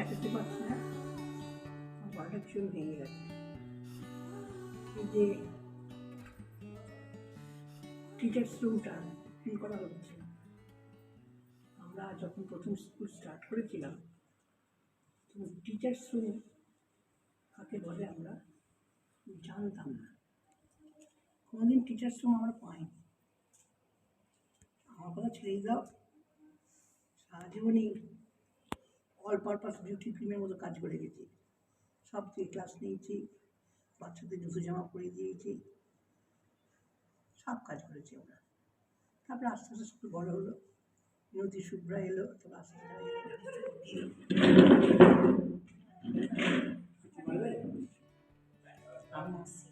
করতে পারছি না, আমার গলাটা ভীষণ ভেঙে গেছে। এই যে টিচার্স রুমটা ফিল করা হচ্ছে, আমরা যখন প্রথম স্কুল স্টার্ট করেছিলাম তখন টিচার্স রুম কাকে বলে আমরা জানতাম না, কোনোদিন টিচার্স রুম আমরা পাইনি। আমার কথা ছেড়েই দাও, সারা জীবনই অল পারপাস বিউটি ক্রিমের মতো কাজ করে গেছি। সব থেকে ক্লাস নিয়েছি, বাচ্চাদের জুতো জামা পরিয়ে দিয়েছি, সব কাজ করেছি আমরা। তারপরে আস্তে আস্তে স্কুল বড় হলো, নদী শুভ্রা এলো, তারপর আস্তে আস্তে